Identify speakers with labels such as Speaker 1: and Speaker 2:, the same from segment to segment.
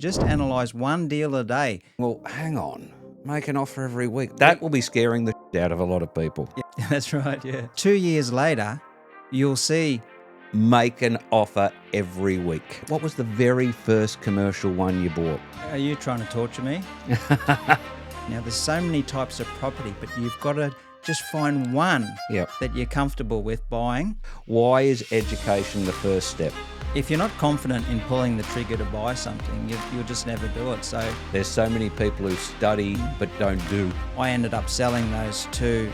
Speaker 1: Just analyse one deal a day.
Speaker 2: Well, hang on. Make an offer every week. That will be scaring the shit out of a lot of people.
Speaker 1: Yeah, that's right, yeah. 2 years later, you'll see.
Speaker 2: Make an offer every week. What was the very first commercial one you bought?
Speaker 1: Are you trying to torture me? Now, there's so many types of property, but you've got to just find one that you're comfortable with buying.
Speaker 2: Why is education the first step?
Speaker 1: If you're not confident in pulling the trigger to buy something, you'll just never do it. So
Speaker 2: there's so many people who study but don't do.
Speaker 1: I ended up selling those two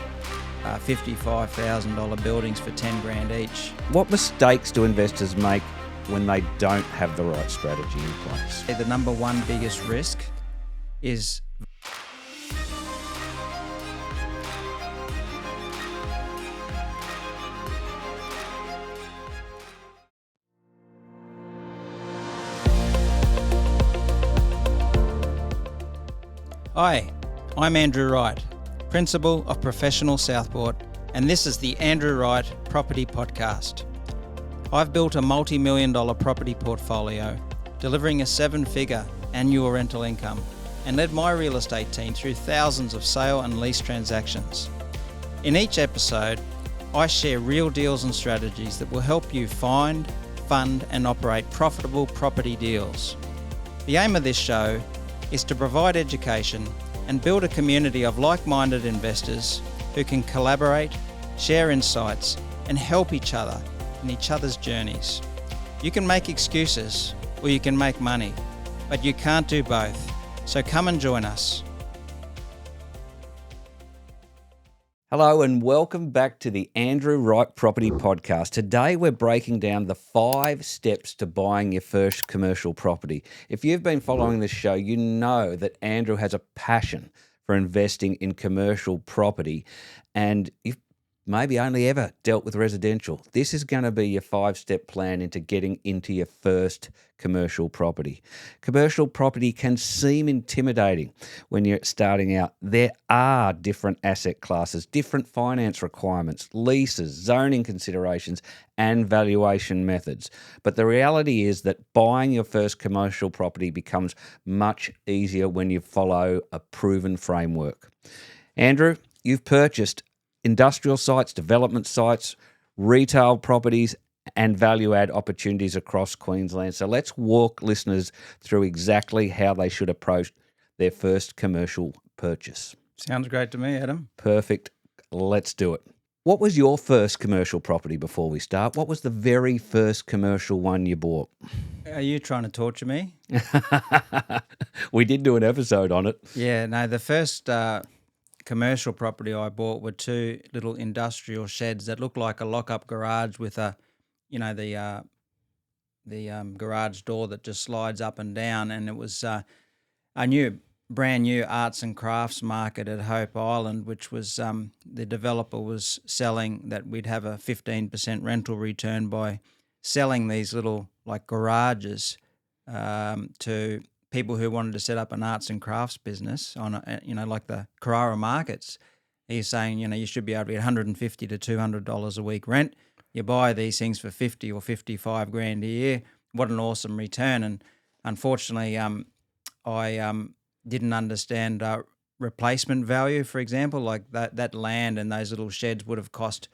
Speaker 1: $55,000 buildings for 10 grand each.
Speaker 2: What mistakes do investors make when they don't have the right strategy in place?
Speaker 1: The number one biggest risk is Hi, I'm Andrew Wright, Principal of Professional Southport, and this is the Andrew Wright Property Podcast. I've built a multi-million-dollar property portfolio, delivering a 7-figure annual rental income, and led my real estate team through thousands of sale and lease transactions. In each episode, I share real deals and strategies that will help you find, fund, and operate profitable property deals. The aim of this show is to provide education and build a community of like-minded investors who can collaborate, share insights, and help each other in each other's journeys. You can make excuses or you can make money, but you can't do both. So come and join us.
Speaker 2: Hello and welcome back to the Andrew Wright Property Podcast. Today we're breaking down the 5 steps to buying your first commercial property. If you've been following this show, you know that Andrew has a passion for investing in commercial property, and you've maybe only ever dealt with residential. This is going to be your 5-step plan into getting into your first commercial property. Commercial property can seem intimidating when you're starting out. There are different asset classes, different finance requirements, leases, zoning considerations, and valuation methods. But the reality is that buying your first commercial property becomes much easier when you follow a proven framework. Andrew, you've purchased industrial sites, development sites, retail properties, and value-add opportunities across Queensland. So let's walk listeners through exactly how they should approach their first commercial purchase.
Speaker 1: Sounds great to me, Adam.
Speaker 2: Perfect. Let's do it. What was your first commercial property before we start? What was the very first commercial one you bought?
Speaker 1: Are you trying to torture me?
Speaker 2: We did do an episode on it.
Speaker 1: Yeah, no, the first commercial property I bought were 2 little industrial sheds that looked like a lock-up garage with the garage door that just slides up and down, and it was a brand new arts and crafts market at Hope Island, which was the developer was selling that we'd have a 15% rental return by selling these little like garages to people who wanted to set up an arts and crafts business on like the Carrara markets. He's saying, you should be able to get $150 to $200 a week rent. You buy these things for 50 or 55 grand a year. What an awesome return. And unfortunately, I didn't understand replacement value, for example, like that land and those little sheds would have cost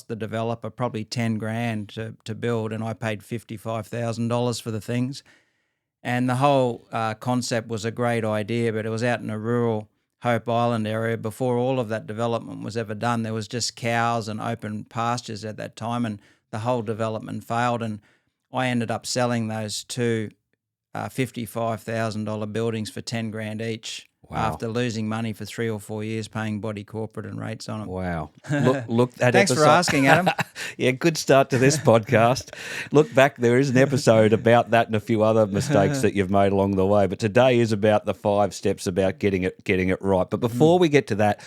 Speaker 1: the developer probably 10 grand to build, and I paid $55,000 for the things. And the whole concept was a great idea, but it was out in a rural Hope Island area. Before all of that development was ever done, there was just cows and open pastures at that time, and the whole development failed. And I ended up selling those 2 $55,000 buildings for 10 grand each. Wow. After losing money for 3 or 4 years, paying body corporate and rates on them.
Speaker 2: Wow. Look that
Speaker 1: Thanks
Speaker 2: episode.
Speaker 1: for asking, Adam.
Speaker 2: Yeah, good start to this podcast. Look back, there is an episode about that and a few other mistakes that you've made along the way. But today is about the 5 steps about getting it right. But before we get to that,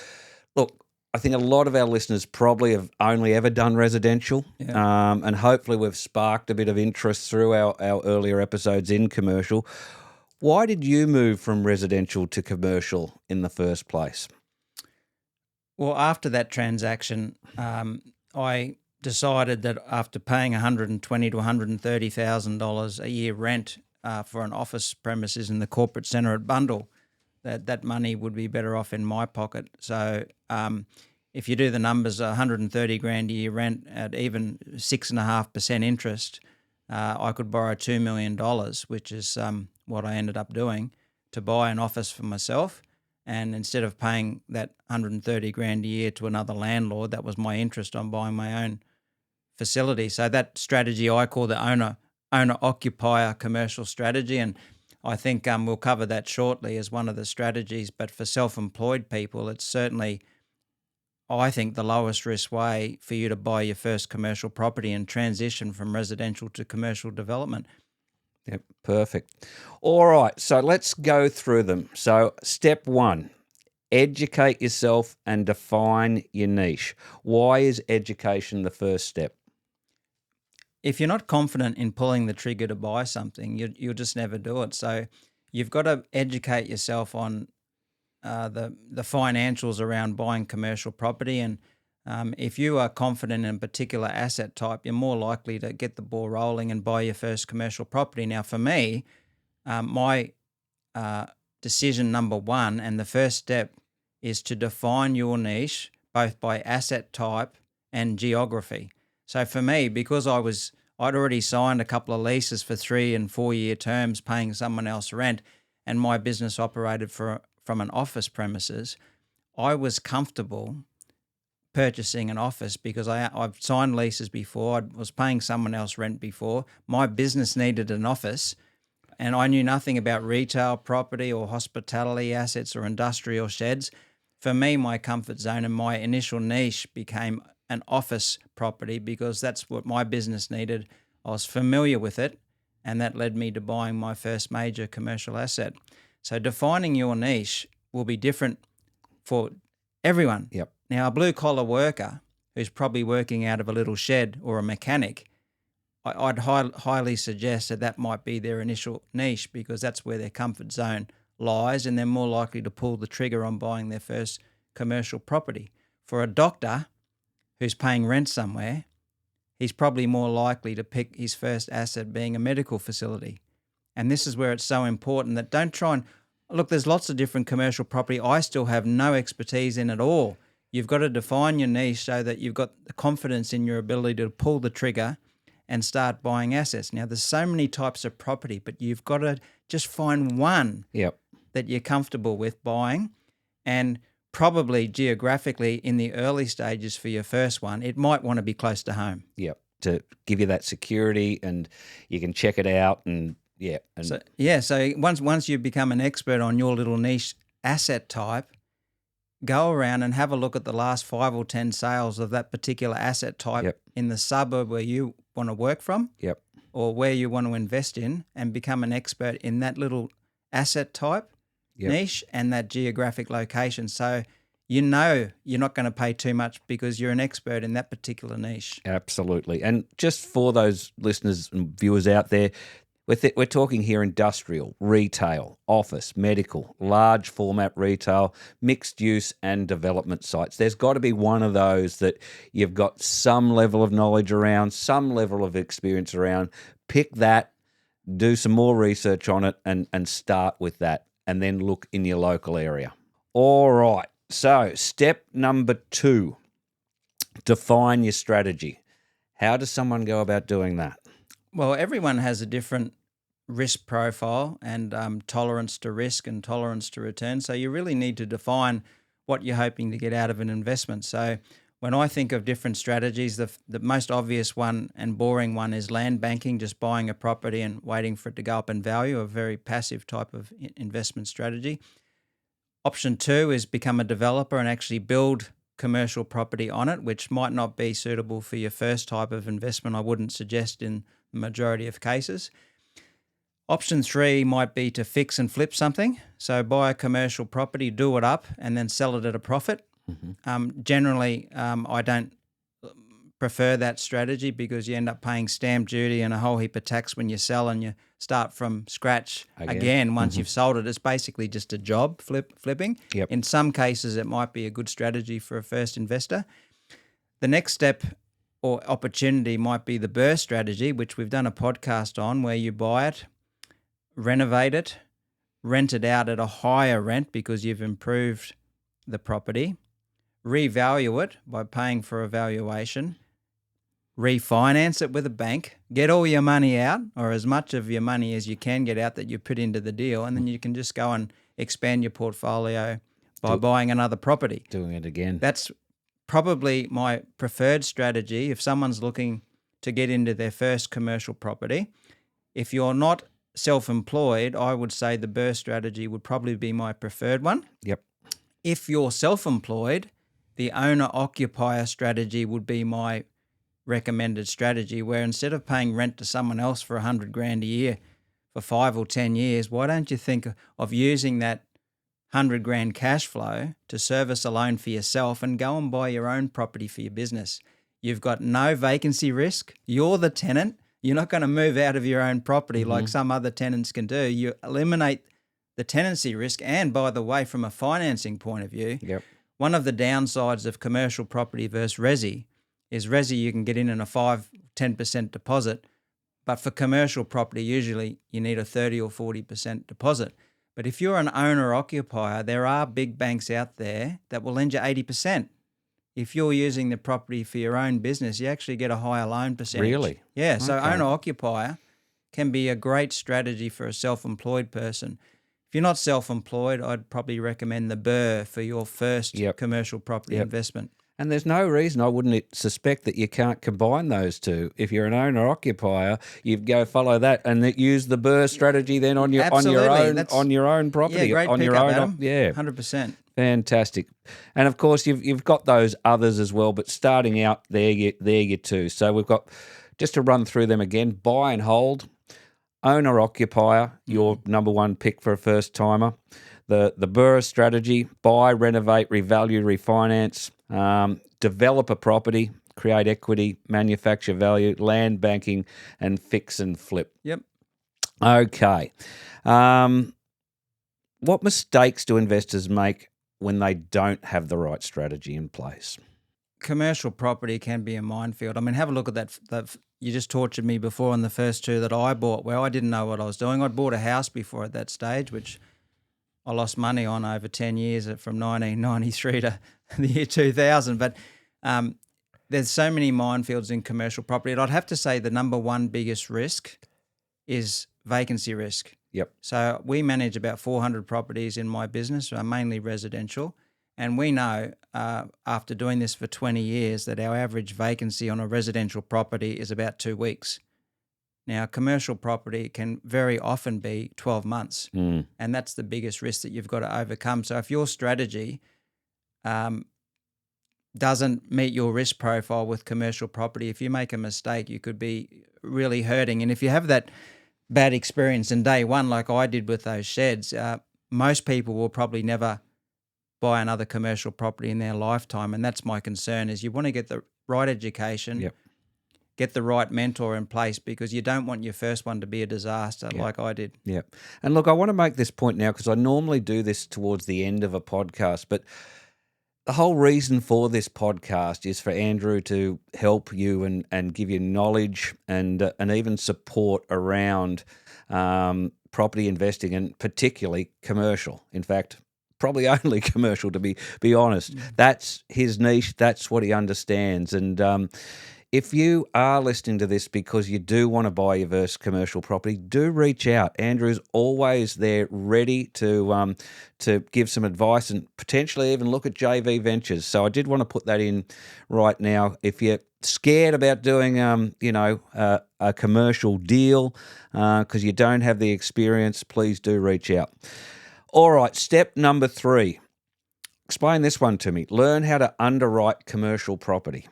Speaker 2: look, I think a lot of our listeners probably have only ever done residential, and hopefully we've sparked a bit of interest through our earlier episodes in commercial. Why did you move from residential to commercial in the first place?
Speaker 1: Well, after that transaction, I decided that after paying $120,000 to $130,000 a year rent for an office premises in the corporate centre at Bundall, that money would be better off in my pocket. So if you do the numbers, 130 grand a year rent at even 6.5% interest, I could borrow $2 million, which is what I ended up doing, to buy an office for myself. And instead of paying that 130 grand a year to another landlord, that was my interest on buying my own facility. So that strategy I call the owner-occupier commercial strategy, and I think we'll cover that shortly as one of the strategies. But for self-employed people, it's certainly, I think, the lowest risk way for you to buy your first commercial property and transition from residential to commercial development.
Speaker 2: Yep, perfect. All right, so let's go through them. So step 1, educate yourself and define your niche. Why is education the first step?
Speaker 1: If you're not confident in pulling the trigger to buy something, you'll just never do it. So you've got to educate yourself on the financials around buying commercial property. And if you are confident in a particular asset type, you're more likely to get the ball rolling and buy your first commercial property. Now, for me, my decision number 1 and the first step is to define your niche both by asset type and geography. So for me, because I'd already signed a couple of leases for 3 and 4 year terms paying someone else rent, and my business operated from an office premises, I was comfortable purchasing an office because I've signed leases before. I was paying someone else rent before. My business needed an office, and I knew nothing about retail property or hospitality assets or industrial sheds. For me, my comfort zone and my initial niche became an office property because that's what my business needed. I was familiar with it, and that led me to buying my first major commercial asset. So defining your niche will be different for everyone.
Speaker 2: Yep.
Speaker 1: Now, a blue-collar worker who's probably working out of a little shed or a mechanic, I'd highly suggest that might be their initial niche because that's where their comfort zone lies, and they're more likely to pull the trigger on buying their first commercial property. For a doctor who's paying rent somewhere, he's probably more likely to pick his first asset being a medical facility. And this is where it's so important that don't try and look, there's lots of different commercial property I still have no expertise in at all. You've got to define your niche so that you've got the confidence in your ability to pull the trigger and start buying assets. Now, there's so many types of property, but you've got to just find one that you're comfortable with buying. And probably geographically in the early stages for your first one, it might want to be close to home.
Speaker 2: Yep, to give you that security and you can check it out and
Speaker 1: So once you become an expert on your little niche asset type, go around and have a look at the last 5 or 10 sales of that particular asset type in the suburb where you want to work from or where you want to invest in, and become an expert in that little asset type niche and that geographic location. So you know you're not going to pay too much because you're an expert in that particular niche.
Speaker 2: Absolutely. And just for those listeners and viewers out there, we're talking here industrial, retail, office, medical, large format retail, mixed use and development sites. There's got to be one of those that you've got some level of knowledge around, some level of experience around. Pick that, do some more research on it and start with that, and then look in your local area. All right. So step number 2, define your strategy. How does someone go about doing that?
Speaker 1: Well, everyone has a different risk profile and tolerance to risk and tolerance to return. So you really need to define what you're hoping to get out of an investment. So when I think of different strategies, the most obvious one and boring one is land banking, just buying a property and waiting for it to go up in value, a very passive type of investment strategy. Option 2 is become a developer and actually build commercial property on it, which might not be suitable for your first type of investment. I wouldn't suggest in the majority of cases. Option 3 might be to fix and flip something. So buy a commercial property, do it up, and then sell it at a profit. Generally, I don't prefer that strategy because you end up paying stamp duty and a whole heap of tax when you sell, and you start from scratch again once you've sold it. It's basically just a job flipping. In some cases, it might be a good strategy for a first investor. The next step or opportunity might be the burst strategy, which we've done a podcast on, where you buy it, renovate it, rent it out at a higher rent because you've improved the property, revalue it by paying for a valuation, refinance it with a bank, get all your money out or as much of your money as you can get out that you put into the deal, and then you can just go and expand your portfolio by buying another property.
Speaker 2: Doing it again.
Speaker 1: That's probably my preferred strategy if someone's looking to get into their first commercial property. If you're not self-employed, I would say the BRRRR strategy would probably be my preferred one.
Speaker 2: Yep.
Speaker 1: If you're self-employed, the owner-occupier strategy would be my recommended strategy, where instead of paying rent to someone else for $100,000 a year for 5 or 10 years, why don't you think of using that $100,000 cash flow to service a loan for yourself and go and buy your own property for your business? You've got no vacancy risk. You're the tenant. You're not going to move out of your own property like some other tenants can do. You eliminate the tenancy risk. And by the way, from a financing point of view, one of the downsides of commercial property versus resi is resi you can get in a 5-10% deposit, but for commercial property usually you need a 30 or 40% deposit. But if you're an owner-occupier, there are big banks out there that will lend you 80%. If you're using the property for your own business, you actually get a higher loan percentage.
Speaker 2: Really?
Speaker 1: Yeah, so owner-occupier can be a great strategy for a self-employed person. If you're not self-employed, I'd probably recommend the BRRRR for your first commercial property investment.
Speaker 2: And there's no reason I wouldn't suspect that you can't combine those two. If you're an owner-occupier, you go follow that and use the BRRRR strategy then on your own property.
Speaker 1: Yeah, great
Speaker 2: on
Speaker 1: pickup,
Speaker 2: your own,
Speaker 1: Adam.
Speaker 2: Yeah,
Speaker 1: 100%.
Speaker 2: Fantastic. And of course, you've got those others as well, but starting out there you two. So we've got, just to run through them again, buy and hold, owner-occupier, your number one pick for a first-timer. The BRRRR strategy, buy, renovate, revalue, refinance, develop a property, create equity, manufacture value, land banking, and fix and flip.
Speaker 1: Yep.
Speaker 2: Okay. What mistakes do investors make when they don't have the right strategy in place?
Speaker 1: Commercial property can be a minefield. I mean, have a look at that. You just tortured me before on the first two that I bought where I didn't know what I was doing. I'd bought a house before at that stage, which I lost money on over 10 years from 1993 to the year 2000. But there's so many minefields in commercial property. And I'd have to say the number one biggest risk is vacancy risk.
Speaker 2: Yep.
Speaker 1: So we manage about 400 properties in my business, mainly residential. And we know after doing this for 20 years that our average vacancy on a residential property is about 2 weeks. Now, commercial property can very often be 12 months, and that's the biggest risk that you've got to overcome. So if your strategy doesn't meet your risk profile with commercial property, if you make a mistake, you could be really hurting. And if you have that bad experience in day one, like I did with those sheds, most people will probably never buy another commercial property in their lifetime. And that's my concern, is you want to get the right education, get the right mentor in place, because you don't want your first one to be a disaster like I did.
Speaker 2: Yeah. And look, I want to make this point now because I normally do this towards the end of a podcast, but the whole reason for this podcast is for Andrew to help you and give you knowledge and even support around property investing, and particularly commercial. In fact, probably only commercial, to be honest. That's his niche. That's what he understands. And if you are listening to this because you do want to buy your first commercial property, do reach out. Andrew's always there, ready to give some advice and potentially even look at JV ventures. So I did want to put that in right now. If you're scared about doing a commercial deal because you don't have the experience, please do reach out. All right, step number 3. Explain this one to me. Learn how to underwrite commercial property.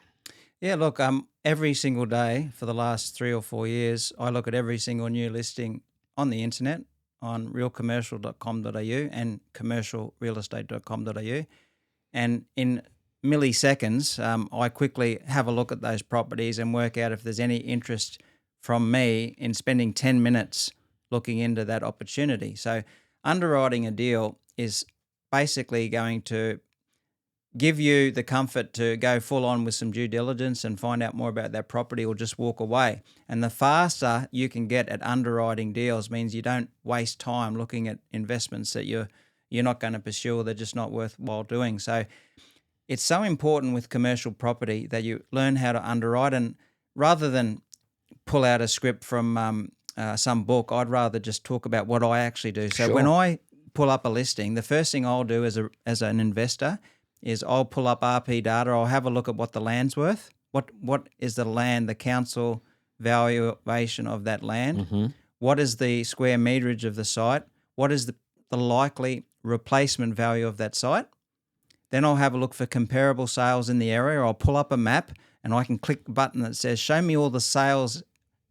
Speaker 1: Yeah, look, every single day for the last 3 or 4 years, I look at every single new listing on the internet on realcommercial.com.au and commercialrealestate.com.au. And in milliseconds, I quickly have a look at those properties and work out if there's any interest from me in spending 10 minutes looking into that opportunity. So underwriting a deal is basically going to give you the comfort to go full on with some due diligence and find out more about that property, or just walk away. And the faster you can get at underwriting deals means you don't waste time looking at investments that you're not going to pursue, or they're just not worthwhile doing. So it's so important with commercial property that you learn how to underwrite. And rather than pull out a script from some book, I'd rather just talk about what I actually do. So when I pull up a listing, the first thing I'll do as an investor is I'll pull up RP data. I'll have a look at what the land's worth. What is the land, the council valuation of that land?
Speaker 2: Mm-hmm.
Speaker 1: What is the square meterage of the site? What is the likely replacement value of that site? Then I'll have a look for comparable sales in the area. I'll pull up a map and I can click a button that says, show me all the sales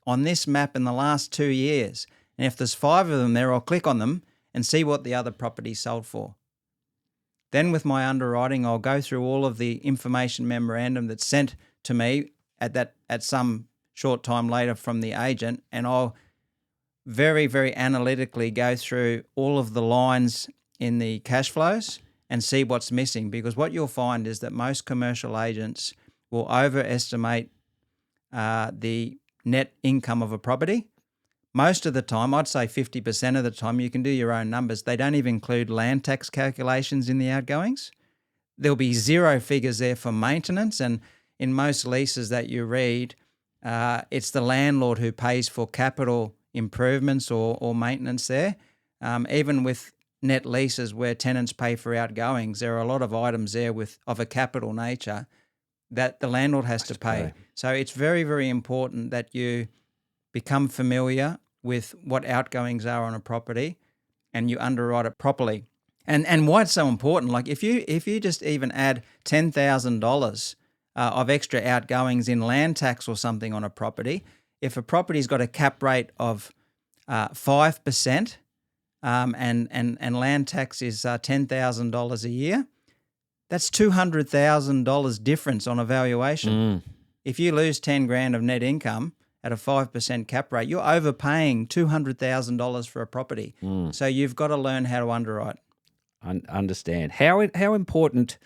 Speaker 1: on this map in the last 2 years. And if there's 5 of them there, I'll click on them and see what the other property sold for. Then with my underwriting, I'll go through all of the information memorandum that's sent to me at some short time later from the agent, and I'll very, very analytically go through all of the lines in the cash flows and see what's missing. Because what you'll find is that most commercial agents will overestimate the net income of a property. Most of the time, I'd say 50% of the time, you can do your own numbers. They don't even include land tax calculations in the outgoings. There'll be 0 figures there for maintenance. And in most leases that you read, it's the landlord who pays for capital improvements or maintenance there. Even with net leases where tenants pay for outgoings, there are a lot of items there of a capital nature that the landlord has to pay. So it's very, very important that you become familiar with what outgoings are on a property and you underwrite it properly. And why it's so important, like if you just even add $10,000 of extra outgoings in land tax or something on a property, if a property's got a cap rate of 5% and land tax is $10,000 a year, that's $200,000 difference on a valuation. If you lose 10 grand of net income at a 5% cap rate, you're overpaying $200,000 for a property. So you've got to learn how to underwrite.
Speaker 2: Understand. How important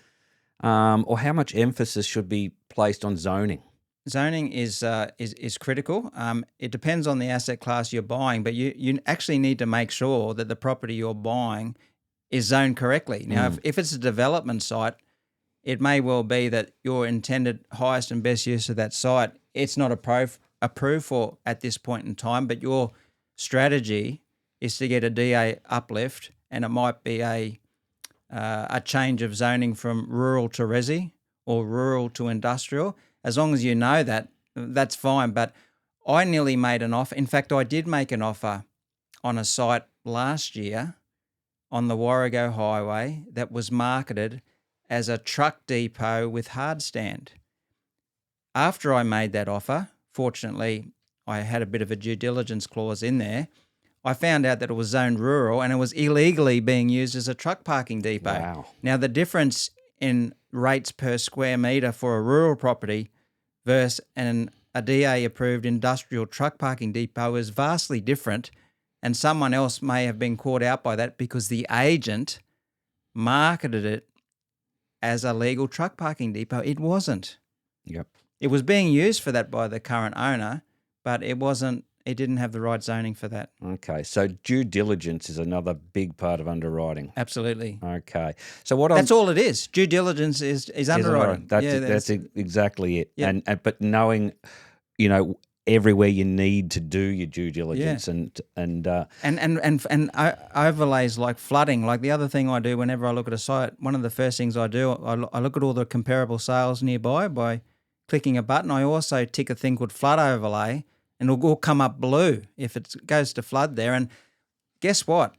Speaker 2: or how much emphasis should be placed on zoning?
Speaker 1: Zoning is critical. It depends on the asset class you're buying, but you actually need to make sure that the property you're buying is zoned correctly. Now, if it's a development site, it may well be that your intended highest and best use of that site, it's not approved for at this point in time, but your strategy is to get a DA uplift, and it might be a change of zoning from rural to resi or rural to industrial. As long as you know that, that's fine. But I nearly made an offer. In fact, I did make an offer on a site last year on the Warrego Highway that was marketed as a truck depot with hard stand. After I made that offer, fortunately, I had a bit of a due diligence clause in there. I found out that it was zoned rural and it was illegally being used as a truck parking depot.
Speaker 2: Wow.
Speaker 1: Now, the difference in rates per square metre for a rural property versus a DA-approved industrial truck parking depot is vastly different, and someone else may have been caught out by that because the agent marketed it as a legal truck parking depot. It wasn't.
Speaker 2: Yep.
Speaker 1: It was being used for that by the current owner, but it wasn't. It didn't have the right zoning for that.
Speaker 2: Okay, so due diligence is another big part of underwriting.
Speaker 1: Absolutely.
Speaker 2: Okay, so
Speaker 1: that's all it is. Due diligence is underwriting.
Speaker 2: That's exactly it.
Speaker 1: Yeah.
Speaker 2: And but knowing, everywhere you need to do your due diligence and
Speaker 1: overlays like flooding. Like the other thing I do whenever I look at a site, one of the first things I do, I look at all the comparable sales nearby by clicking a button. I also tick a thing called flood overlay, and it'll all come up blue if it goes to flood there. And guess what?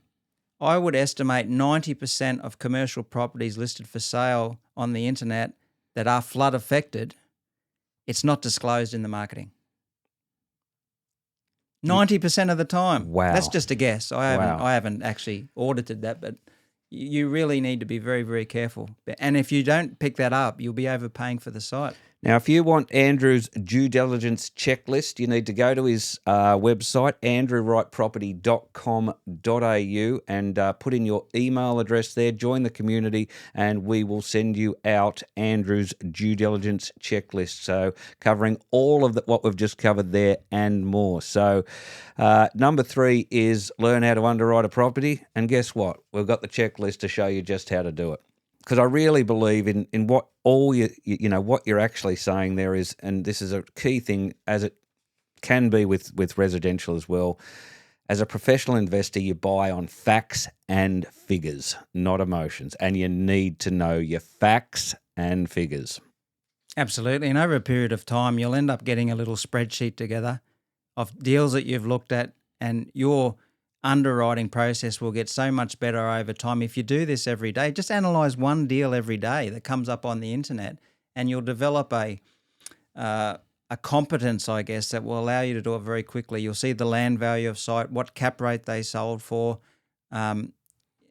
Speaker 1: I would estimate 90% of commercial properties listed for sale on the internet that are flood affected, it's not disclosed in the marketing. 90% of the time.
Speaker 2: Wow.
Speaker 1: That's just a guess. I haven't actually audited that, but you really need to be very, very careful. And if you don't pick that up, you'll be overpaying for the site.
Speaker 2: Now, if you want Andrew's due diligence checklist, you need to go to his website, andrewwrightproperty.com.au, and put in your email address there, join the community, and we will send you out Andrew's due diligence checklist. So covering all of what we've just covered there and more. So number 3 is learn how to underwrite a property. And guess what? We've got the checklist to show you just how to do it. Because I really believe in what all what you're actually saying there is, and this is a key thing, as it can be with residential as well. As a professional investor, you buy on facts and figures, not emotions, and you need to know your facts and figures.
Speaker 1: Absolutely. And over a period of time, you'll end up getting a little spreadsheet together of deals that you've looked at, and your underwriting process will get so much better over time. If you do this every day, just analyze one deal every day that comes up on the internet, and you'll develop a competence, I guess, that will allow you to do it very quickly. You'll see the land value of site, what cap rate they sold for.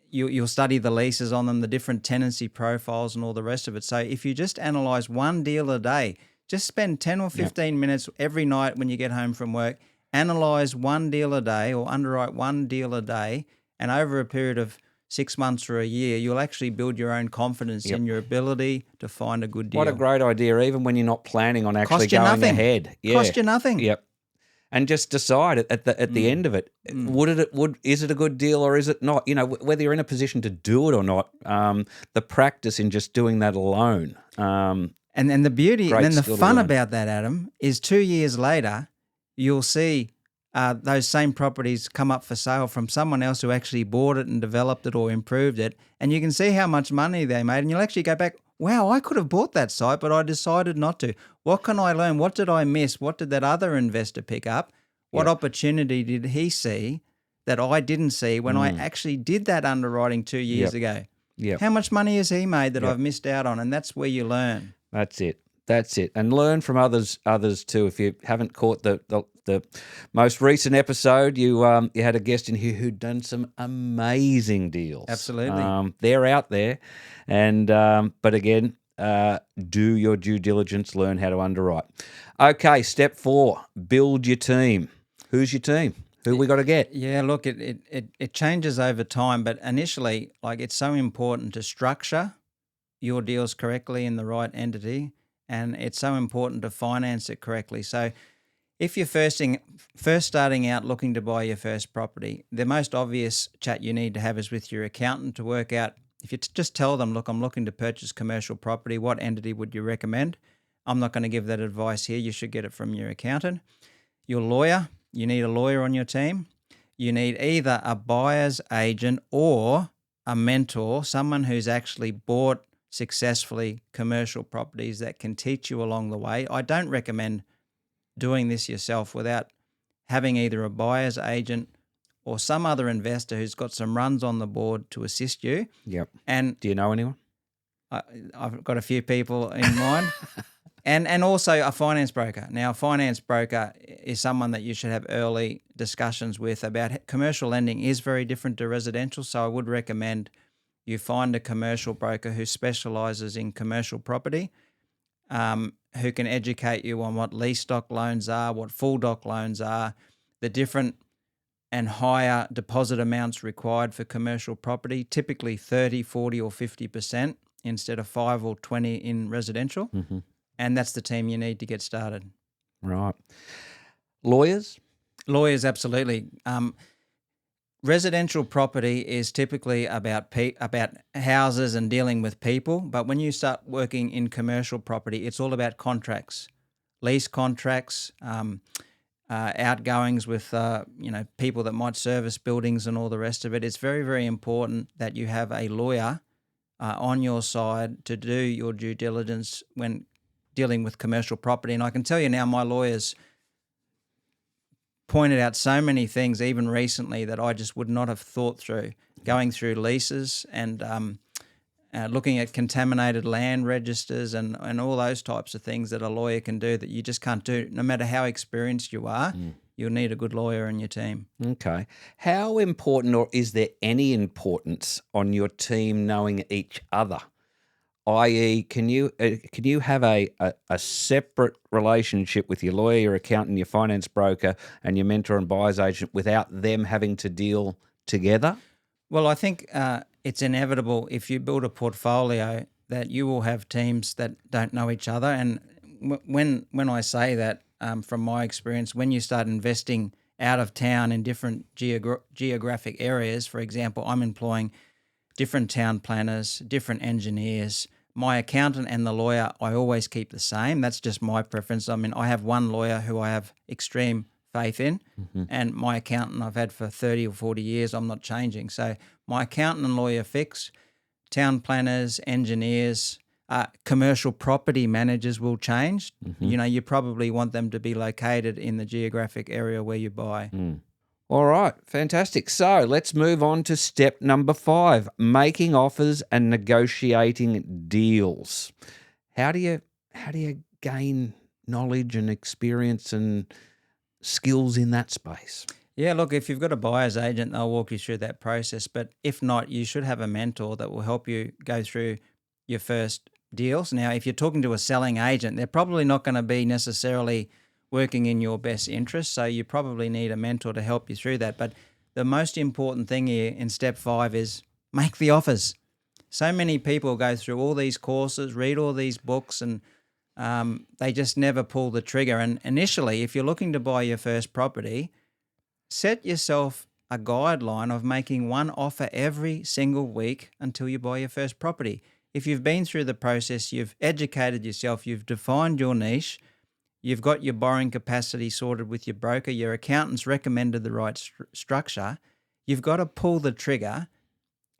Speaker 1: You'll study the leases on them, the different tenancy profiles and all the rest of it. So if you just analyze one deal a day, just spend 10 or 15 minutes every night when you get home from work, analyze one deal a day or underwrite one deal a day, and over a period of 6 months or a year, you'll actually build your own confidence in your ability to find a good deal.
Speaker 2: What a great idea, even when you're not planning on actually going ahead. Yeah.
Speaker 1: Cost you nothing.
Speaker 2: Yep. And just decide at the end of it, is it a good deal or is it not? You know, whether you're in a position to do it or not, the practice in just doing that alone.
Speaker 1: And the beauty and then the fun about that, Adam, is 2 years later, you'll see those same properties come up for sale from someone else who actually bought it and developed it or improved it, and you can see how much money they made, and you'll actually go back, wow, I could have bought that site, but I decided not to. What can I learn? What did I miss? What did that other investor pick up? What opportunity did he see that I didn't see when I actually did that underwriting 2 years ago? How much money has he made that I've missed out on? And that's where you learn.
Speaker 2: That's it. And learn from others too. If you haven't caught the most recent episode, you had a guest in here who'd done some amazing deals.
Speaker 1: Absolutely.
Speaker 2: They're out there. And but again, do your due diligence, learn how to underwrite. Okay, step 4, build your team. Who's your team? Who we got to get?
Speaker 1: Yeah, look, it changes over time, but initially, like, it's so important to structure your deals correctly in the right entity, and it's so important to finance it correctly. So if you're first starting out looking to buy your first property, the most obvious chat you need to have is with your accountant to work out, if you just tell them, look, I'm looking to purchase commercial property, what entity would you recommend? I'm not going to give that advice here. You should get it from your accountant. Your lawyer, you need a lawyer on your team. You need either a buyer's agent or a mentor, someone who's actually bought successfully commercial properties that can teach you along the way. I don't recommend doing this yourself without having either a buyer's agent or some other investor who's got some runs on the board to assist you.
Speaker 2: Yep.
Speaker 1: And
Speaker 2: do you know anyone?
Speaker 1: I've got a few people in mind. And also a finance broker. Now, a finance broker is someone that you should have early discussions with about. Commercial lending is very different to residential, so I would recommend you find a commercial broker who specialises in commercial property, who can educate you on what lease doc loans are, what full doc loans are, the different and higher deposit amounts required for commercial property, typically 30, 40 or 50% instead of 5 or 20 in residential. Mm-hmm. And that's the team you need to get started.
Speaker 2: Right. Lawyers?
Speaker 1: Lawyers, absolutely. Residential property is typically about houses and dealing with people, but when you start working in commercial property, it's all about contracts, lease contracts, outgoings with people that might service buildings and all the rest of it. It's very, very important that you have a lawyer on your side to do your due diligence when dealing with commercial property. And I can tell you now, my lawyers pointed out so many things, even recently, that I just would not have thought through, going through leases and looking at contaminated land registers and all those types of things that a lawyer can do that you just can't do. No matter how experienced you are, you'll need a good lawyer in your team.
Speaker 2: Okay. How important, or is there any importance on your team knowing each other? i.e., can you have a separate relationship with your lawyer, your accountant, your finance broker, and your mentor and buyer's agent without them having to deal together?
Speaker 1: Well, I think it's inevitable if you build a portfolio that you will have teams that don't know each other. And when I say that, from my experience, when you start investing out of town in different geographic areas, for example, I'm employing different town planners, different engineers. My accountant and the lawyer, I always keep the same. That's just my preference. I mean, I have one lawyer who I have extreme faith in, and my accountant I've had for 30 or 40 years. I'm not changing. So my accountant and lawyer fix. Town planners, engineers, commercial property managers will change. You know, you probably want them to be located in the geographic area where you buy.
Speaker 2: All right, fantastic. So let's move on to step number 5, making offers and negotiating deals. How do you gain knowledge and experience and skills in that space?
Speaker 1: Yeah, look, if you've got a buyer's agent, they'll walk you through that process. But if not, you should have a mentor that will help you go through your first deals. Now, if you're talking to a selling agent, they're probably not going to be necessarily working in your best interest. So you probably need a mentor to help you through that. But the most important thing here in step 5 is make the offers. So many people go through all these courses, read all these books, and they just never pull the trigger. And initially, if you're looking to buy your first property, set yourself a guideline of making one offer every single week until you buy your first property. If you've been through the process, you've educated yourself, you've defined your niche, you've got your borrowing capacity sorted with your broker, your accountant's recommended the right structure, you've got to pull the trigger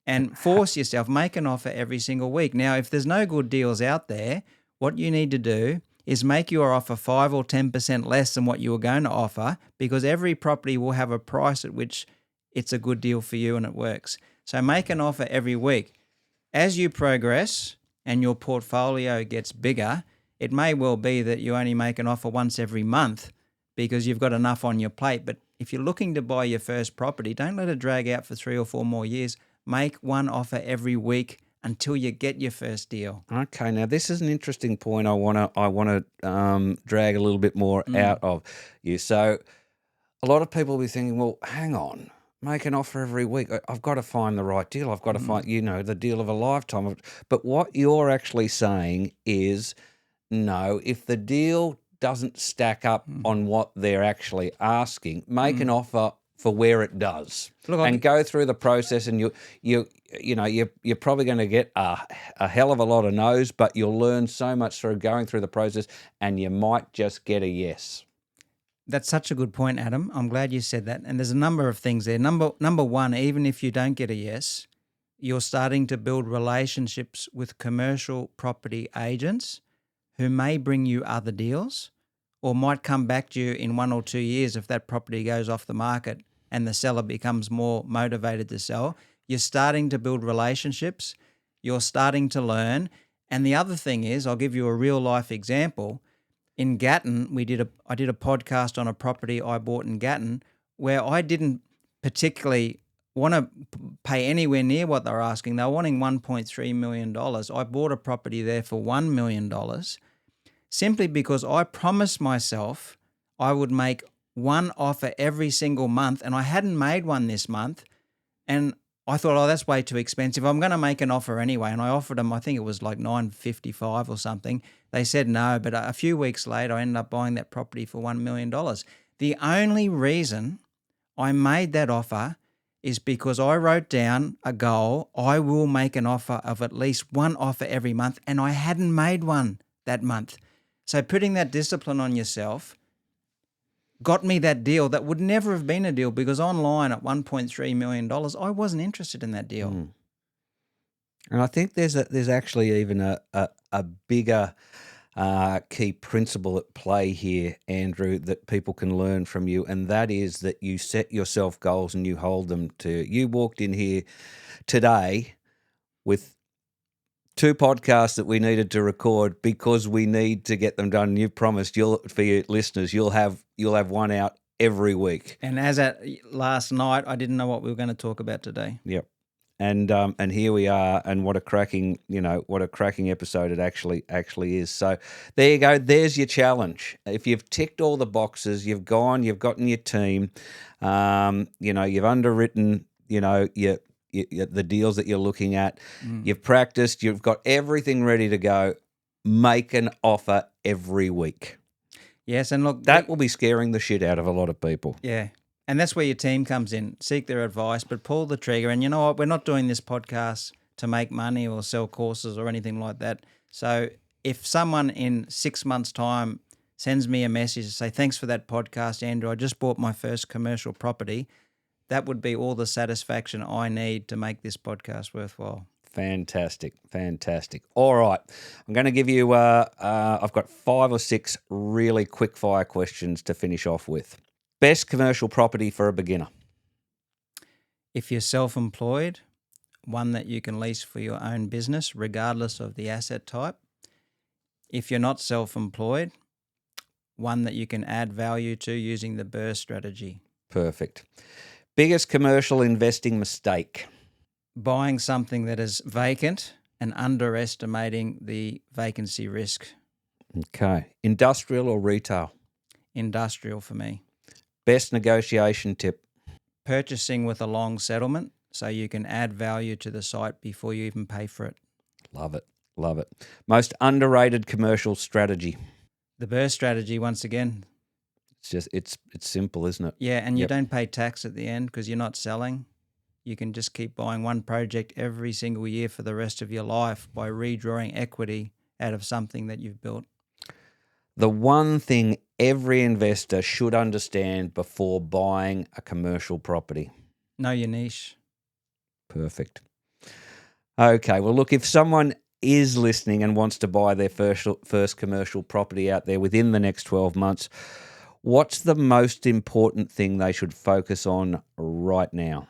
Speaker 1: and force yourself, make an offer every single week. Now, if there's no good deals out there, what you need to do is make your offer 5 or 10% less than what you were going to offer, because every property will have a price at which it's a good deal for you and it works. So make an offer every week. As you progress and your portfolio gets bigger, it may well be that you only make an offer once every month because you've got enough on your plate. But if you're looking to buy your first property, don't let it drag out for 3 or 4 more years. Make one offer every week until you get your first deal.
Speaker 2: Okay, now this is an interesting point. I want to drag a little bit more out of you. So, a lot of people will be thinking, well, hang on, make an offer every week. I've got to find the right deal. I've got to find, the deal of a lifetime. But what you're actually saying is, no, if the deal doesn't stack up on what they're actually asking, make an offer for where it does.
Speaker 1: Look,
Speaker 2: and go through the process, and you're probably going to get a hell of a lot of no's, but you'll learn so much through going through the process, and you might just get a yes.
Speaker 1: That's such a good point, Adam. I'm glad you said that. And there's a number of things there. Number one, even if you don't get a yes, you're starting to build relationships with commercial property agents who may bring you other deals or might come back to you in 1 or 2 years if that property goes off the market and the seller becomes more motivated to sell. You're starting to build relationships. You're starting to learn. And the other thing is, I'll give you a real life example. In Gatton, I did a podcast on a property I bought in Gatton where I didn't particularly want to pay anywhere near what they were asking. They were wanting $1.3 million. I bought a property there for $1 million simply because I promised myself I would make one offer every single month, and I hadn't made one this month. And I thought, oh, that's way too expensive. I'm going to make an offer anyway. And I offered them, I think it was like $955 or something. They said no, but a few weeks later, I ended up buying that property for $1 million. The only reason I made that offer is because I wrote down a goal. I will make an offer of at least one offer every month, and I hadn't made one that month. So putting that discipline on yourself got me that deal that would never have been a deal, because online at $1.3 million, I wasn't interested in that deal.
Speaker 2: And I think there's actually even a bigger key principle at play here, Andrew, that people can learn from you, and that is that you set yourself goals and you hold them to. You walked in here today with 2 podcasts that we needed to record because we need to get them done. And you've promised for your listeners, you'll have one out every week.
Speaker 1: And as at last night, I didn't know what we were going to talk about today.
Speaker 2: Yep. and here we are, and what a cracking episode it actually is. So there you go. There's your challenge. If you've ticked all the boxes, you've gotten your team, you've underwritten, the deals that you're looking at, you've practiced, you've got everything ready to go. Make an offer every week.
Speaker 1: Yes, and look,
Speaker 2: that will be scaring the shit out of a lot of people.
Speaker 1: Yeah. And that's where your team comes in. Seek their advice, but pull the trigger. And you know what? We're not doing this podcast to make money or sell courses or anything like that. So if someone in 6 months' time sends me a message to say, thanks for that podcast, Andrew, I just bought my first commercial property, that would be all the satisfaction I need to make this podcast worthwhile.
Speaker 2: Fantastic. All right. I'm going to give you, I've got 5 or 6 really quick fire questions to finish off with. Best commercial property for a beginner?
Speaker 1: If you're self-employed, one that you can lease for your own business, regardless of the asset type. If you're not self-employed, one that you can add value to using the burst strategy.
Speaker 2: Perfect. Biggest commercial investing mistake?
Speaker 1: Buying something that is vacant and underestimating the vacancy risk.
Speaker 2: Okay. Industrial or retail?
Speaker 1: Industrial for me.
Speaker 2: Best negotiation tip?
Speaker 1: Purchasing with a long settlement so you can add value to the site before you even pay for it.
Speaker 2: Love it. Most underrated commercial strategy?
Speaker 1: The burst strategy, once again.
Speaker 2: It's simple, isn't it?
Speaker 1: Yeah, and you don't pay tax at the end because you're not selling. You can just keep buying one project every single year for the rest of your life by redrawing equity out of something that you've built.
Speaker 2: The one thing every investor should understand before buying a commercial property?
Speaker 1: Know your niche.
Speaker 2: Perfect. Okay, well, look, if someone is listening and wants to buy their first commercial property out there within the next 12 months, what's the most important thing they should focus on right now?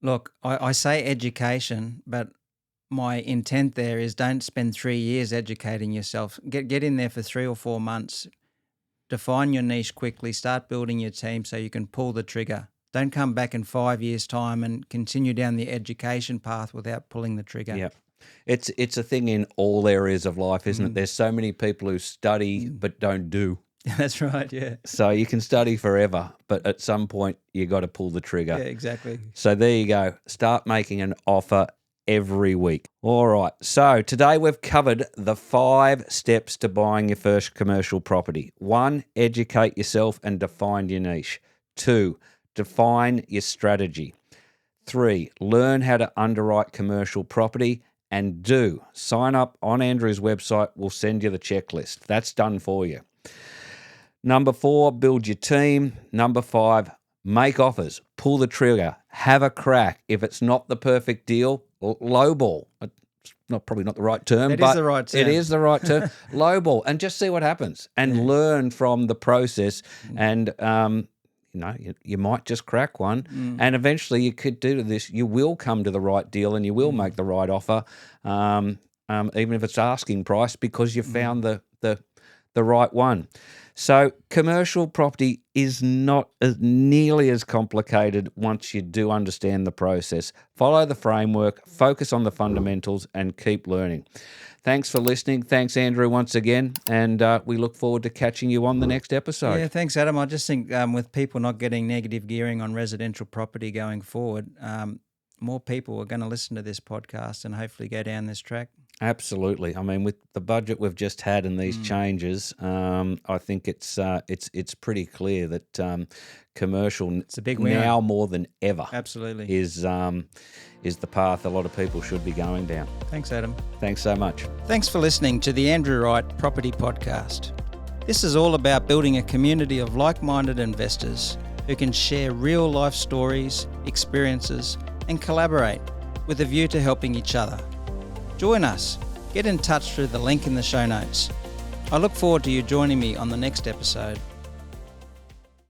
Speaker 1: Look, I say education, but my intent there is don't spend 3 years educating yourself. Get in there for 3 or 4 months. Define your niche quickly. Start building your team so you can pull the trigger. Don't come back in 5 years' time and continue down the education path without pulling the trigger.
Speaker 2: Yeah. It's a thing in all areas of life, isn't it? There's so many people who study but don't do.
Speaker 1: That's right, yeah.
Speaker 2: So you can study forever, but at some point you got to pull the trigger.
Speaker 1: Yeah, exactly.
Speaker 2: So there you go. Start making an offer every week. All right. So today we've covered the 5 steps to buying your first commercial property. 1, educate yourself and define your niche. 2, define your strategy. 3, learn how to underwrite commercial property. And do sign up on Andrew's website. We'll send you the checklist. That's done for you. Number 4, build your team. Number 5, make offers. Pull the trigger. Have a crack. If it's not the perfect deal, lowball. It's probably not the right term,
Speaker 1: but the right term.
Speaker 2: It is the right term. Lowball, and just see what happens and learn from the process. And you might just crack one, and eventually you could do this. You will come to the right deal, and you will make the right offer, even if it's asking price, because you found the right one. So commercial property is not nearly as complicated once you do understand the process. Follow the framework, focus on the fundamentals, and keep learning. Thanks for listening. Thanks, Andrew, once again, and we look forward to catching you on the next episode.
Speaker 1: Yeah, thanks, Adam. I just think with people not getting negative gearing on residential property going forward, more people are going to listen to this podcast and hopefully go down this track.
Speaker 2: Absolutely. I mean, with the budget we've just had and these changes, I think it's pretty clear that commercial,
Speaker 1: it's a big winner
Speaker 2: now more than ever.
Speaker 1: Absolutely
Speaker 2: is the path a lot of people should be going down.
Speaker 1: Thanks, Adam.
Speaker 2: Thanks so much.
Speaker 1: Thanks for listening to the Andrew Wright Property Podcast. This is all about building a community of like-minded investors who can share real-life stories, experiences, and collaborate with a view to helping each other. Join us. Get in touch through the link in the show notes. I look forward to you joining me on the next episode.